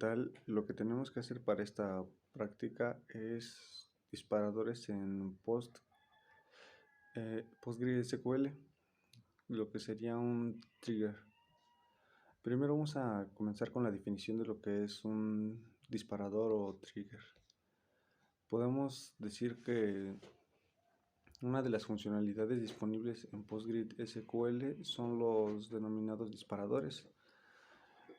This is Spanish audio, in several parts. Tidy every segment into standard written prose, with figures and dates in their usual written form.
tal? Lo que tenemos que hacer para esta práctica es disparadores en PostgreSQL, lo que sería un trigger. Primero vamos a comenzar con la definición de lo que es un disparador o trigger. Podemos decir que una de las funcionalidades disponibles en PostgreSQL son los denominados disparadores.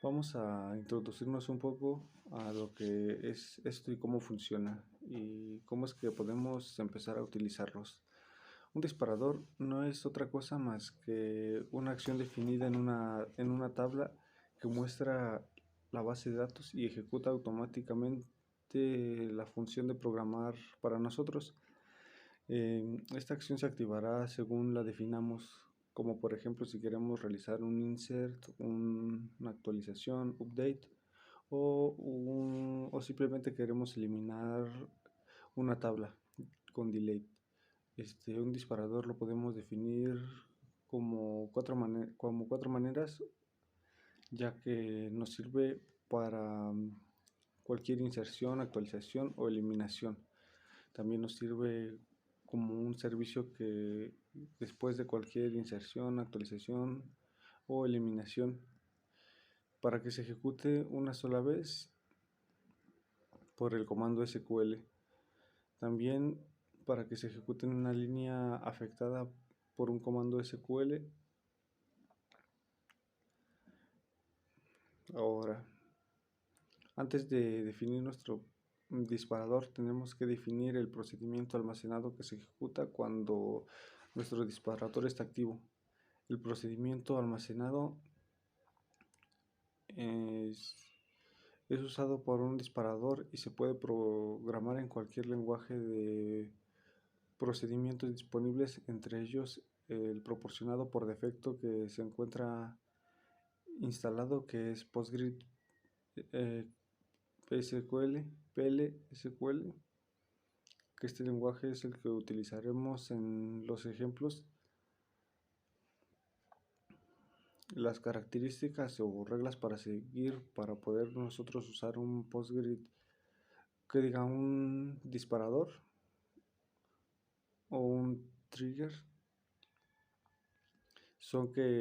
Vamos a introducirnos un poco a lo que es esto y cómo funciona y cómo es que podemos empezar a utilizarlos. Un disparador no es otra cosa más que una acción definida en una tabla que muestra la base de datos y ejecuta automáticamente la función de programar para nosotros. Esta acción se activará según la definamos, como por ejemplo si queremos realizar un insert, una actualización, update o simplemente queremos eliminar una tabla con delete. Un disparador lo podemos definir como cuatro maneras, ya que nos sirve para cualquier inserción, actualización o eliminación. También nos sirve como un servicio que después de cualquier inserción, actualización o eliminación, para que se ejecute una sola vez por el comando SQL. También para que se ejecute en una línea afectada por un comando SQL. Ahora, antes de definir nuestro disparador, tenemos que definir el procedimiento almacenado que se ejecuta cuando nuestro disparador está activo. El procedimiento almacenado es, es usado por un disparador y se puede programar en cualquier lenguaje de procedimientos disponibles, entre ellos el proporcionado por defecto que se encuentra instalado, que es PostgreSQL, PLSQL, que este lenguaje es el que utilizaremos en los ejemplos. Las características o reglas para seguir para poder nosotros usar un un disparador o un trigger, son que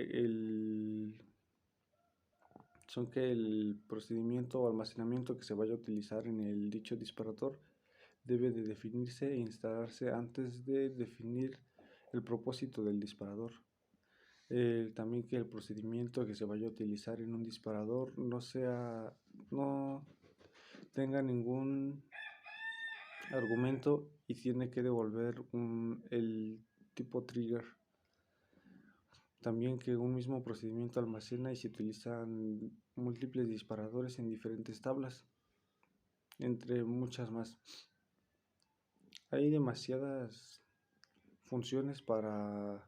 el procedimiento o almacenamiento que se vaya a utilizar en el dicho disparador debe de definirse e instalarse antes de definir el propósito del disparador. También que el procedimiento que se vaya a utilizar en un disparador no tenga ningún argumento y tiene que devolver el tipo trigger. También que un mismo procedimiento almacena y se utilizan múltiples disparadores en diferentes tablas, entre muchas más. Hay demasiadas funciones para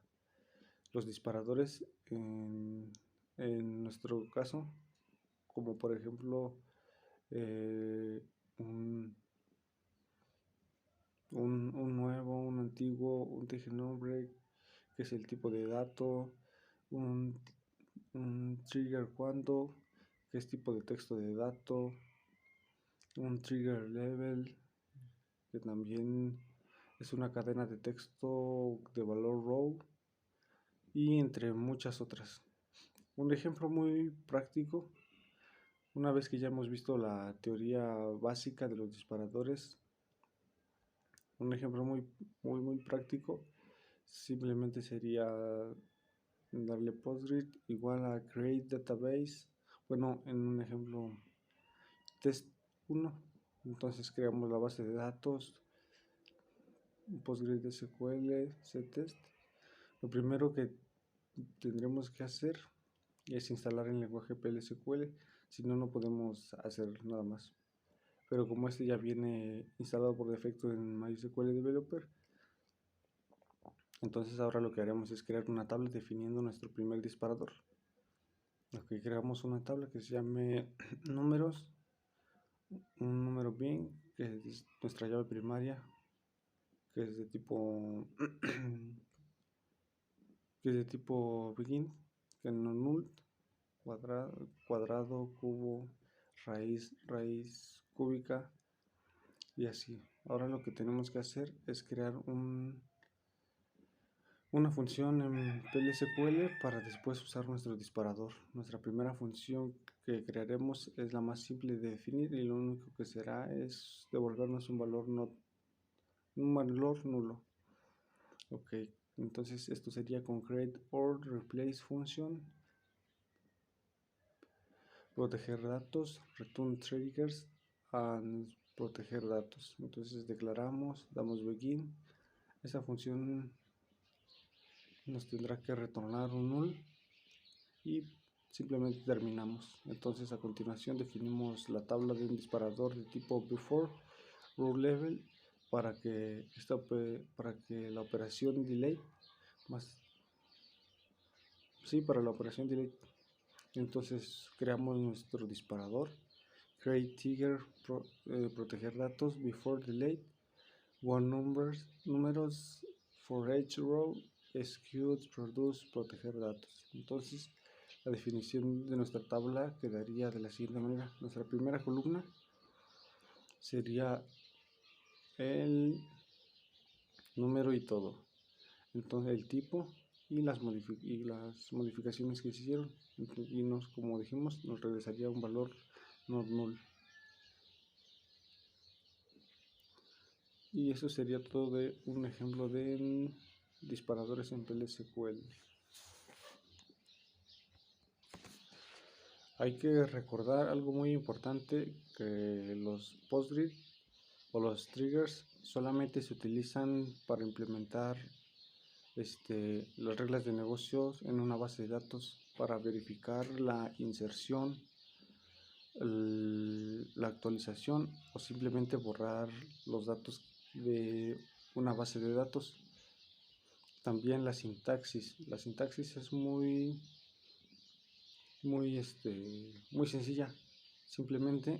los disparadores en nuestro caso, como por ejemplo un, un nuevo, un antiguo, un nombre, que es el tipo de dato, un, un trigger cuando, que es tipo de texto de dato, un trigger level, que también es una cadena de texto de valor row, y entre muchas otras. Un ejemplo muy práctico, una vez que ya hemos visto la teoría básica de los disparadores, un ejemplo muy práctico simplemente sería darle PostGrid igual a create database. Bueno, en un ejemplo test 1, entonces creamos la base de datos PostGrid SQL ctest. Lo primero que tendremos que hacer es instalar el lenguaje PLSQL, si no, no podemos hacer nada más. Pero como este ya viene instalado por defecto en MySQL Developer, entonces ahora lo que haremos es crear una tabla definiendo nuestro primer disparador. Ok, creamos una tabla que se llame números, un número bin, que es nuestra llave primaria, que es de tipo begin, que no null, cuadrado, cubo, raíz cúbica y así. Ahora lo que tenemos que hacer es crear una función en PLSQL para después usar nuestro disparador. Nuestra primera función que crearemos es la más simple de definir y lo único que será es devolvernos un valor nulo. Ok, entonces esto sería con create or replace function, proteger datos, return triggers and proteger datos. Entonces declaramos, damos begin, esa función nos tendrá que retornar un null y simplemente terminamos. Entonces a continuación definimos la tabla de un disparador de tipo before row level para que la operación delay para la operación delay. Entonces creamos nuestro disparador, create trigger, proteger datos before delay, one números for each row, execute, produce, proteger datos. Entonces la definición de nuestra tabla quedaría de la siguiente manera. Nuestra primera columna sería el número y todo, entonces el tipo y las modificaciones que se hicieron, y como dijimos, nos regresaría un valor not null. Y eso sería todo de un ejemplo de disparadores en PLSQL. Hay que recordar algo muy importante, que los PostGrid o los triggers solamente se utilizan para implementar las reglas de negocios en una base de datos para verificar la inserción, la actualización o simplemente borrar los datos de una base de datos. También la sintaxis es muy sencilla. Simplemente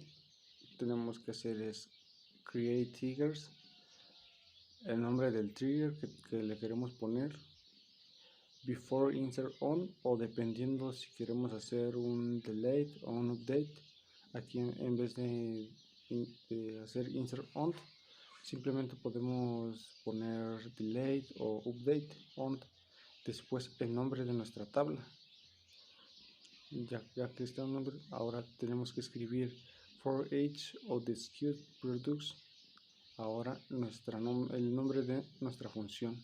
tenemos que hacer es create triggers, el nombre del trigger que le queremos poner, before insert on, o dependiendo si queremos hacer un delete o un update. Aquí en vez de hacer insert on, simplemente podemos poner delete o update on, después el nombre de nuestra tabla. Ya que está un nombre, ahora tenemos que escribir for each of the execute products, ahora el nombre de nuestra función.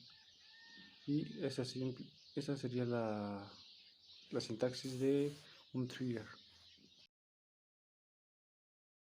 Y esa sería la sintaxis de un trigger.